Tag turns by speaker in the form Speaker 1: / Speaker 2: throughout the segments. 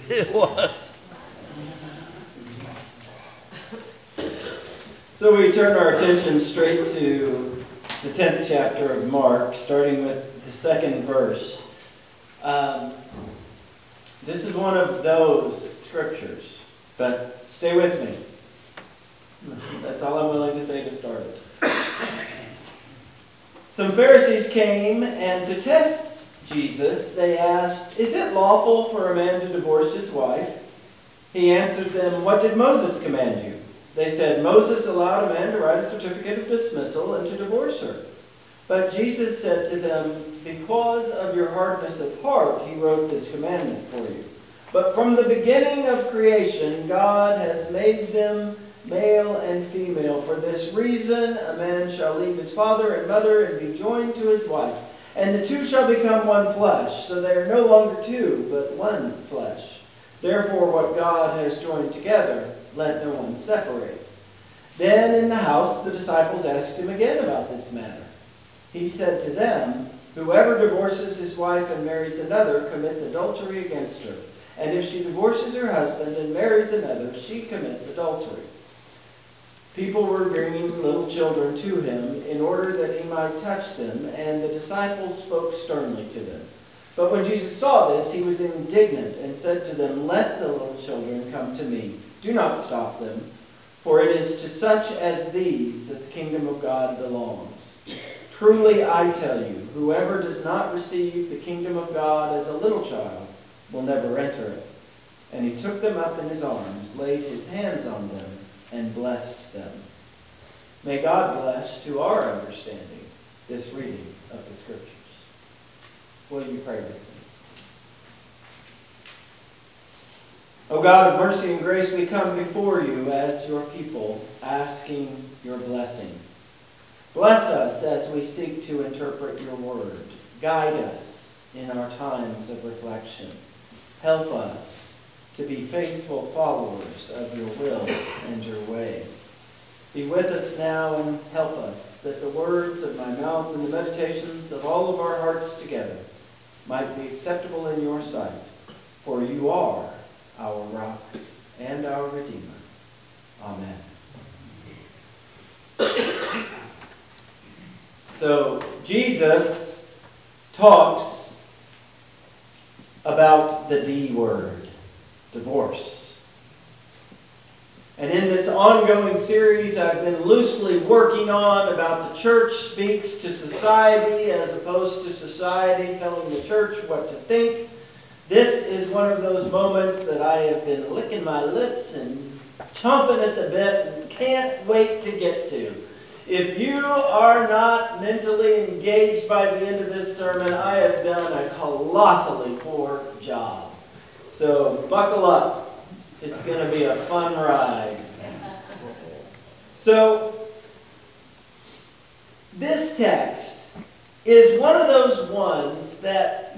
Speaker 1: It was.
Speaker 2: So we turn our attention straight to the 10th chapter of Mark, starting with the 2nd verse. This is one of those scriptures, but stay with me. That's all I'm willing to say to start it. Some Pharisees came, and to test Jesus, they asked, "Is it lawful for a man to divorce his wife?" He answered them, "What did Moses command you?" They said, "Moses allowed a man to write a certificate of dismissal and to divorce her." But Jesus said to them, "Because of your hardness of heart, he wrote this commandment for you. But from the beginning of creation, God has made them male and female. For this reason, a man shall leave his father and mother and be joined to his wife, and the two shall become one flesh. So they are no longer two, but one flesh. Therefore, what God has joined together, let no one separate." Then in the house, the disciples asked him again about this matter. He said to them, "Whoever divorces his wife and marries another commits adultery against her. And if she divorces her husband and marries another, she commits adultery." People were bringing little children to him in order that he might touch them, and the disciples spoke sternly to them. But when Jesus saw this, he was indignant and said to them, "Let the little children come to me. Do not stop them, for it is to such as these that the kingdom of God belongs. Truly I tell you, whoever does not receive the kingdom of God as a little child will never enter it." And he took them up in his arms, laid his hands on them, and blessed them. May God bless to our understanding this reading of the Scriptures. Will you pray with me? O God of mercy and grace, we come before you as your people, asking your blessing. Bless us as we seek to interpret your word. Guide us in our times of reflection. Help us to be faithful followers of your will and your way. Be with us now and help us that the words of my mouth and the meditations of all of our hearts together might be acceptable in your sight, for you are our rock and our Redeemer. Amen. So Jesus talks about the D word, divorce. And in this ongoing series I've been loosely working on about the church speaks to society as opposed to society telling the church what to think. This is one of those moments that I have been licking my lips and chomping at the bit and can't wait to get to. If you are not mentally engaged by the end of this sermon, I have done a colossally poor job. So buckle up. It's going to be a fun ride. So this text is one of those ones that,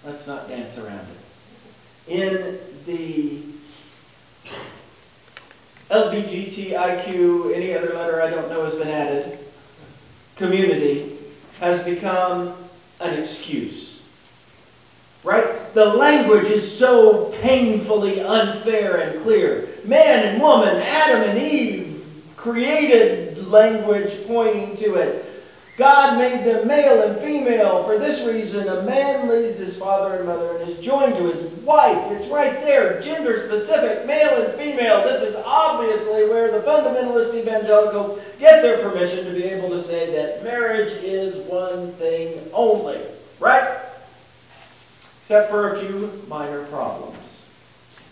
Speaker 2: let's not dance around it. In the LGBTIQ, any other letter I don't know has been added, community has become an excuse. Right? The language is so painfully unfair and clear. Man and woman, Adam and Eve, created language pointing to it. God made them male and female. For this reason, a man leaves his father and mother and is joined to his wife. It's right there, gender specific, male and female. This is obviously where the fundamentalist evangelicals get their permission to be able to say that marriage is one thing only. Right? Except for a few minor problems.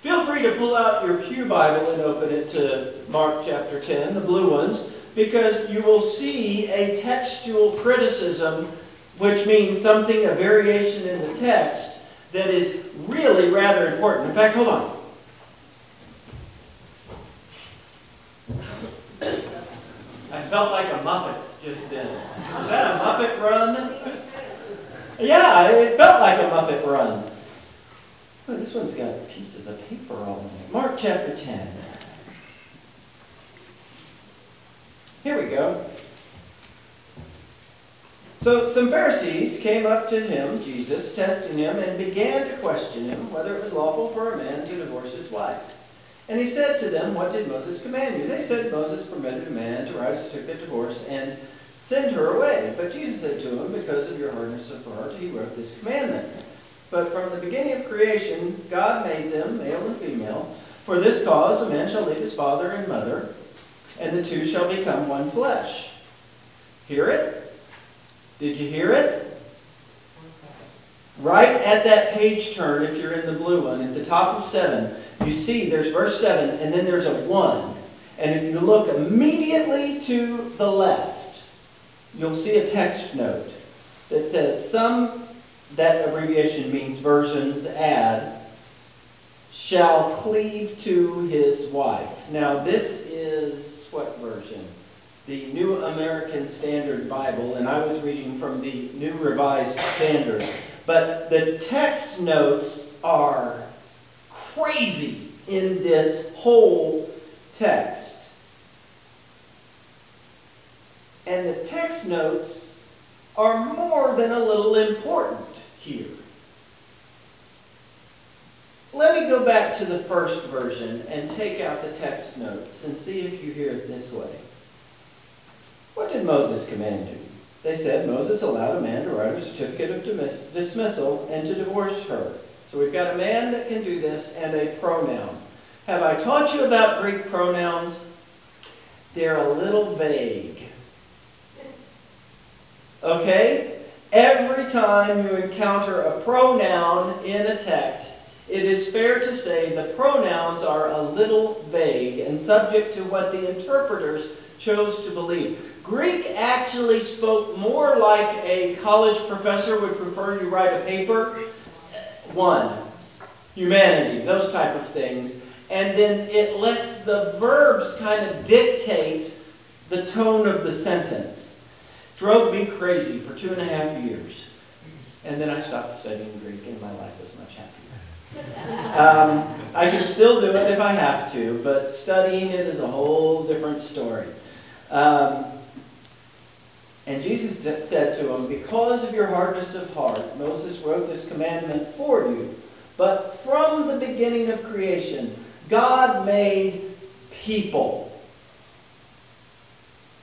Speaker 2: Feel free to pull out your Pew Bible and open it to Mark chapter 10, the blue ones, because you will see a textual criticism, which means something, a variation in the text, that is really rather important. In fact, hold on. I felt like a Muppet just then. Was that a Muppet run? Yeah, it felt like a Muppet run. Oh, this one's got pieces of paper all in it. Mark chapter 10. Here we go. So some Pharisees came up to him, Jesus, testing him, and began to question him whether it was lawful for a man to divorce his wife. And he said to them, what did Moses command you? They said, Moses permitted a man to write a certificate of divorce and send her away. But Jesus said to him, because of your hardness of heart, he wrote this commandment. But from the beginning of creation, God made them, male and female. For this cause, a man shall leave his father and mother, and the two shall become one flesh. Hear it? Did you hear it? Right at that page turn, if you're in the blue one, at the top of 7, you see there's verse 7, and then there's a 1. And if you look immediately to the left, you'll see a text note that says that abbreviation means versions add, shall cleave to his wife. Now this is what version? The New American Standard Bible, and I was reading from the New Revised Standard. But the text notes are crazy in this whole text. And the text notes are more than a little important here. Let me go back to the first version and take out the text notes and see if you hear it this way. What did Moses command you? They said, Moses allowed a man to write a certificate of dismissal and to divorce her. So we've got a man that can do this and a pronoun. Have I taught you about Greek pronouns? They're a little vague. Okay? Every time you encounter a pronoun in a text, it is fair to say the pronouns are a little vague and subject to what the interpreters chose to believe. Greek actually spoke more like a college professor would prefer you write a paper. 1, humanity, those type of things. And then it lets the verbs kind of dictate the tone of the sentence. Drove me crazy for 2.5 years. And then I stopped studying Greek and my life was much happier. I can still do it if I have to, but studying it is a whole different story. And Jesus said to him, because of your hardness of heart, Moses wrote this commandment for you. But from the beginning of creation, God made people.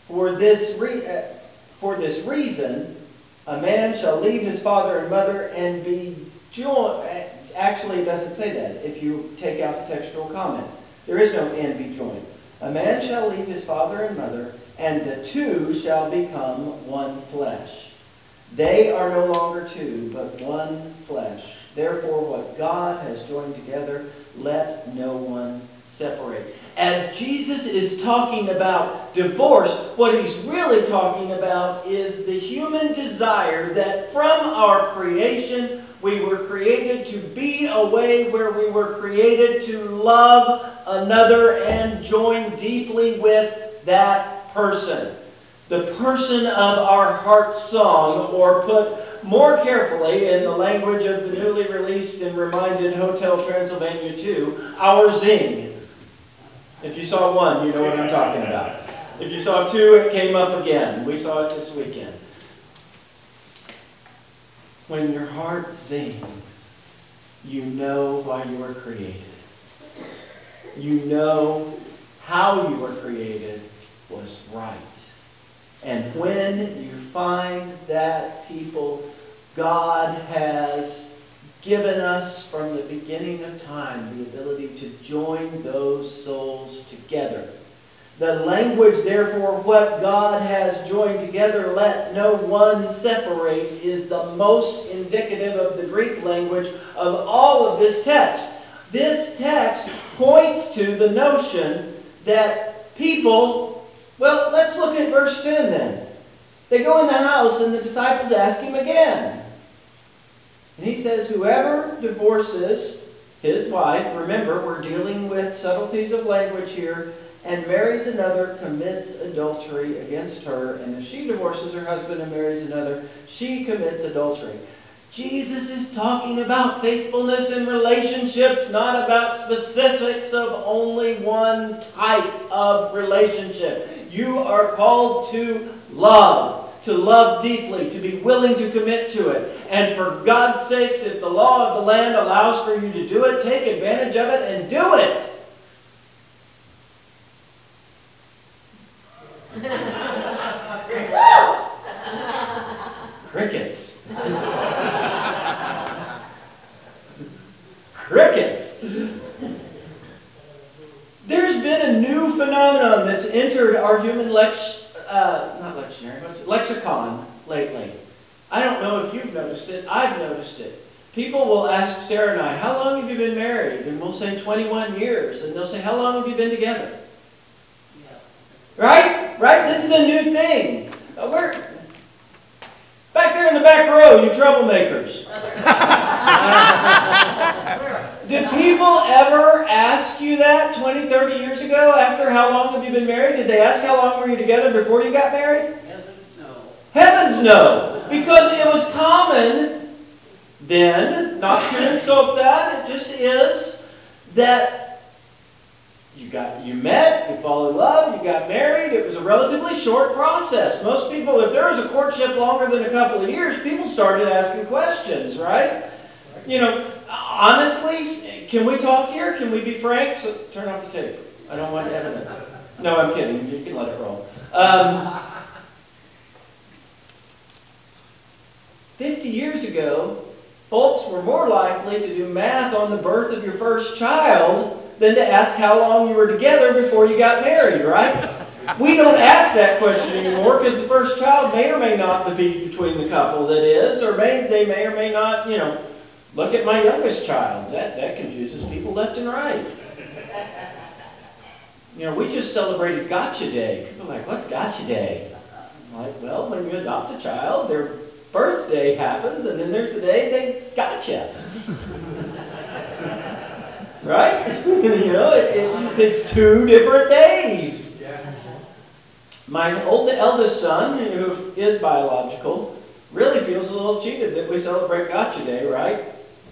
Speaker 2: For this reason, a man shall leave his father and mother and be joined. Actually, it doesn't say that if you take out the textual comment. There is no and be joined. A man shall leave his father and mother, and the two shall become one flesh. They are no longer two, but one flesh. Therefore, what God has joined together, let no one separate. As Jesus is talking about divorce, what he's really talking about is the human desire that from our creation, we were created to be a way where we were created to love another and join deeply with that person. The person of our heart song, or put more carefully in the language of the newly released and reminded Hotel Transylvania 2, our zing. If you saw 1, you know what I'm talking about. If you saw 2, it came up again. We saw it this weekend. When your heart zings, you know why you were created. You know how you were created was right. And when you find that, people, God has given us from the beginning of time the ability to join those souls together. The language, therefore, what God has joined together, let no one separate, is the most indicative of the Greek language of all of this text. This text points to the notion that people, well, let's look at verse 10 then. They go in the house and the disciples ask him again. And he says, whoever divorces his wife, remember, we're dealing with subtleties of language here, and marries another commits adultery against her. And if she divorces her husband and marries another, she commits adultery. Jesus is talking about faithfulness in relationships, not about specifics of only one type of relationship. You are called to love, to love deeply, to be willing to commit to it. And for God's sakes, if the law of the land allows for you to do it, take advantage of it and do it. Crickets. Crickets. There's been a new phenomenon that's entered our human lexicon lately. I don't know if you've noticed it. I've noticed it. People will ask Sarah and I, how long have you been married? And we'll say 21 years. And they'll say, how long have you been together? Yeah. Right? Right? This is a new thing. We're back there in the back row, you troublemakers. Did people ever ask you that 20, 30 years ago after how long have you been married? Did they ask how long were you together before you got married?
Speaker 1: Heavens no.
Speaker 2: Heavens no. Because it was common then, not to insult that, it just is, that you met, you fall in love, you got married. It was a relatively short process. Most people, if there was a courtship longer than a couple of years, people started asking questions, right? You know, honestly, can we talk here? Can we be frank? So, turn off the tape. I don't want evidence. No, I'm kidding. You can let it roll. 50 years ago, folks were more likely to do math on the birth of your first child than to ask how long you were together before you got married, right? We don't ask that question anymore because the first child may or may not be between the couple that is, or they may or may not, you know, look at my youngest child. That confuses people left and right. You know, we just celebrated Gotcha Day. People are like, what's Gotcha Day? I'm like, well, when you adopt a child, their birthday happens, and then there's the day they gotcha. Right? You know, it's 2 different days. My eldest son, who is biological, really feels a little cheated that we celebrate Gotcha Day, right?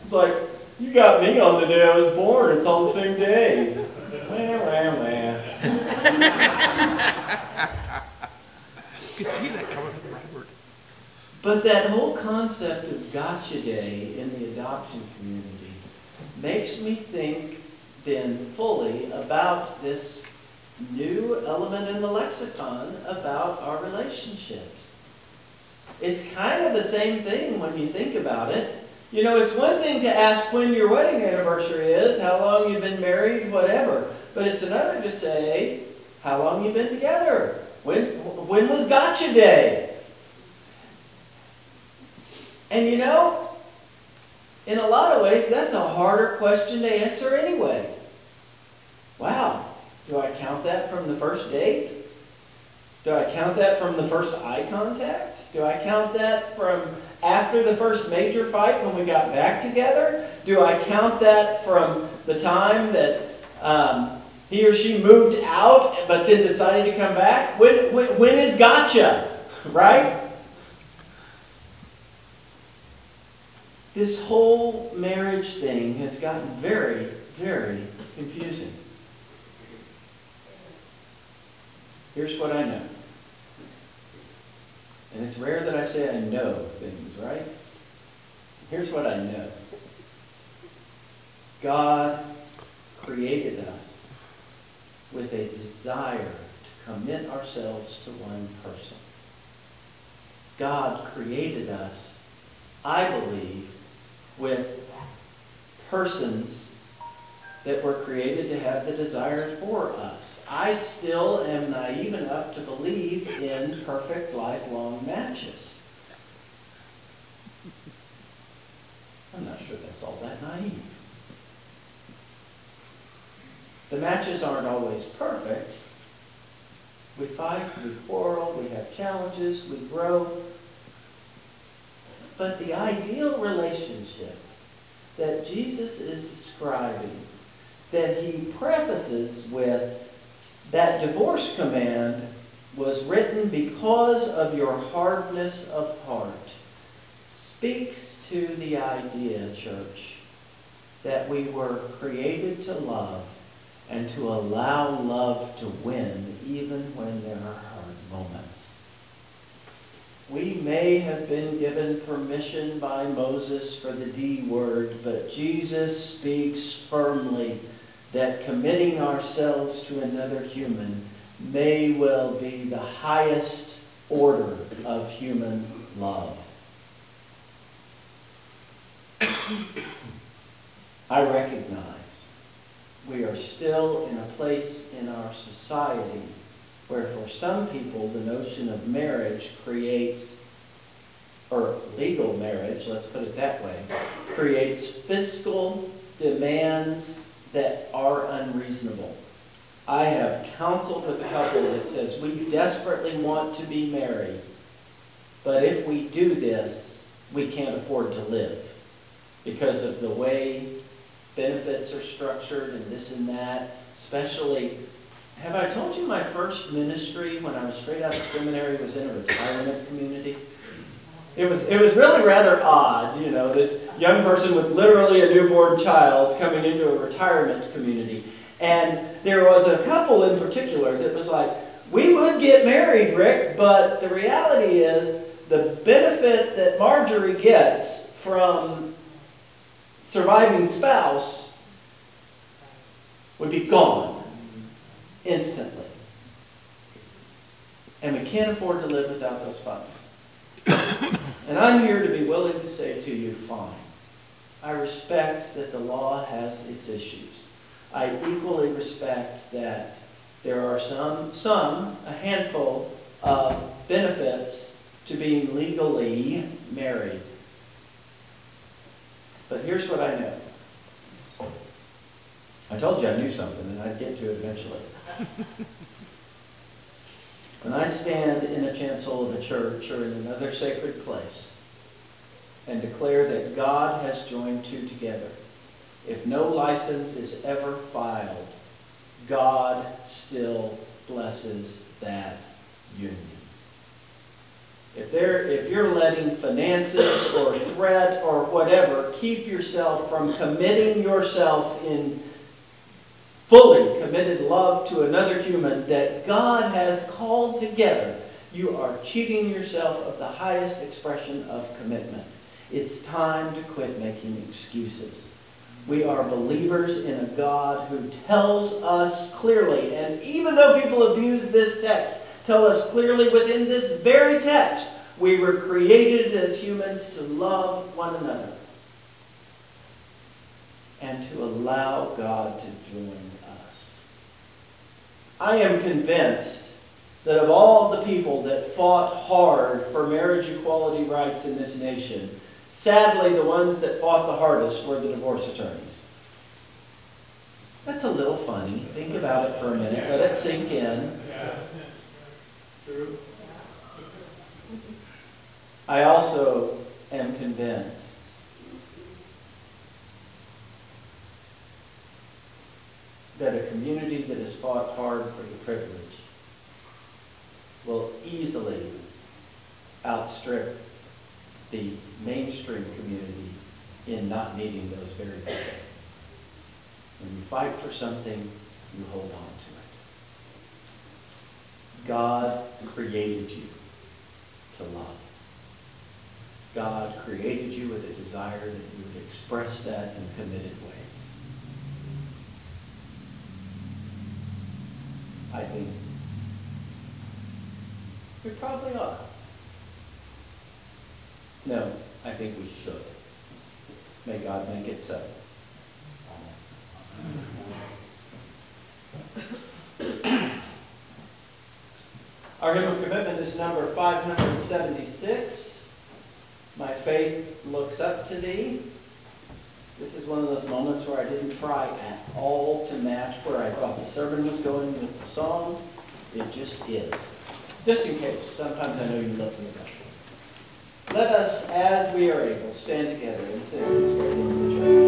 Speaker 2: It's like, you got me on the day I was born. It's all the same day. Well.
Speaker 3: You could see that coming from Robert.
Speaker 2: But that whole concept of Gotcha Day in the adoption community makes me think then fully about this new element in the lexicon about our relationships. It's kind of the same thing when you think about it. You know, it's one thing to ask when your wedding anniversary is, how long you've been married, whatever. But it's another to say, how long you've been together. When was Gotcha Day? And you know, in a lot of ways, that's a harder question to answer anyway. Wow, do I count that from the first date? Do I count that from the first eye contact? Do I count that from after the first major fight when we got back together? Do I count that from the time that he or she moved out but then decided to come back? When is gotcha, right? This whole marriage thing has gotten very, very confusing. Here's what I know. And it's rare that I say I know things, right? Here's what I know. God created us with a desire to commit ourselves to one person. God created us, I believe, with persons that were created to have the desire for us. I still am naive enough to believe in perfect lifelong matches. I'm not sure that's all that naive. The matches aren't always perfect. We fight, we quarrel, we have challenges, we grow. But the ideal relationship that Jesus is describing, that he prefaces with, that divorce command was written because of your hardness of heart, speaks to the idea, church, that we were created to love and to allow love to win even when there are hard moments. We may have been given permission by Moses for the D word, but Jesus speaks firmly that committing ourselves to another human may well be the highest order of human love. I recognize we are still in a place in our society where for some people the notion of marriage creates, or legal marriage, let's put it that way, creates fiscal demands that are unreasonable. I have counseled with a couple that says we desperately want to be married, but if we do this, we can't afford to live because of the way benefits are structured and this and that. Especially, have I told you my first ministry when I was straight out of seminary was in a retirement community? It was really rather odd, you know, this young person with literally a newborn child coming into a retirement community. And there was a couple in particular that was like, we would get married, Rick, but the reality is the benefit that Marjorie gets from surviving spouse would be gone instantly. And we can't afford to live without those funds. And I'm here to be willing to say to you, fine. I respect that the law has its issues. I equally respect that there are a handful of benefits to being legally married. But here's what I know. I told you I knew something, and I'd get to it eventually. When I stand in a chancel of a church or in another sacred place and declare that God has joined two together, if no license is ever filed, God still blesses that union. If you're letting finances or threat or whatever keep yourself from committing yourself in fully committed love to another human that God has called together, you are cheating yourself of the highest expression of commitment. It's time to quit making excuses. We are believers in a God who tells us clearly, and even though people abuse this text, tell us clearly within this very text, we were created as humans to love one another and to allow God to join us. I am convinced that of all the people that fought hard for marriage equality rights in this nation, sadly the ones that fought the hardest were the divorce attorneys. That's a little funny. Think about it for a minute. Let it sink in. I also am convinced that a community that has fought hard for the privilege will easily outstrip the mainstream community in not needing those very people. When you fight for something, you hold on to it. God created you to love. God created you with a desire that you would express that in committed ways. I think we probably ought. No, I think we should. May God make it so. Our hymn of commitment is number 576. My faith looks up to thee. This is one of those moments where I didn't try at all to match where I thought the sermon was going with the song. It just is. Just in case. Sometimes I know you look me up. Let us, as we are able, stand together and sing this great hymn of the church.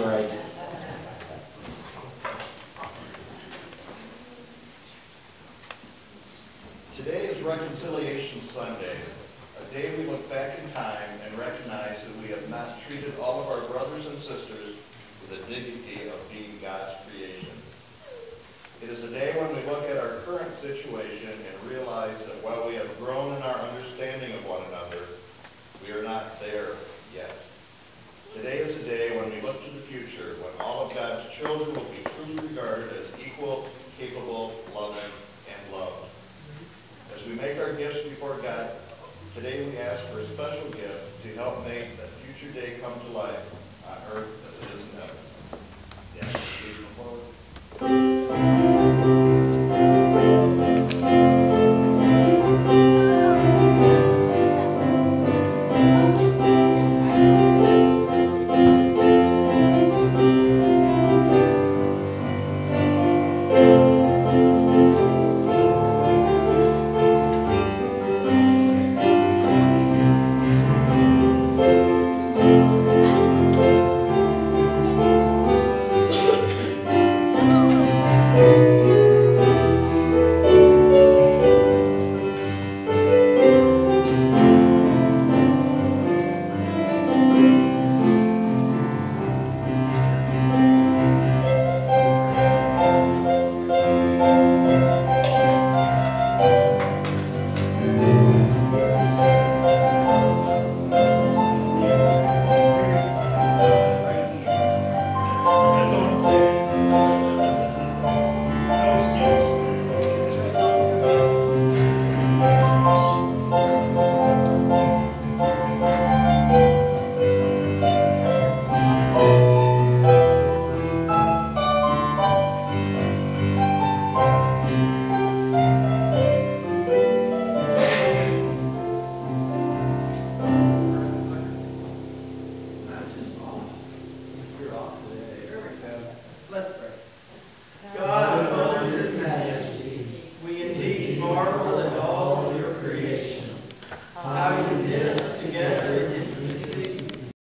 Speaker 2: right.
Speaker 1: Today is Reconciliation Sunday, a day we look back in time and recognize that we have not treated all of our brothers and sisters with the dignity of being God's creation. It is a day when we look at our current situation and realize that while we have grown in our understanding of one another, we are not there yet. Today is a day when we look to the future, when all of God's children will be truly regarded as equal, capable, loving, and loved. As we make our gifts before God, today we ask for a special gift to help make that future day come to life on earth as it is in heaven. Yeah, please come forward.
Speaker 2: Together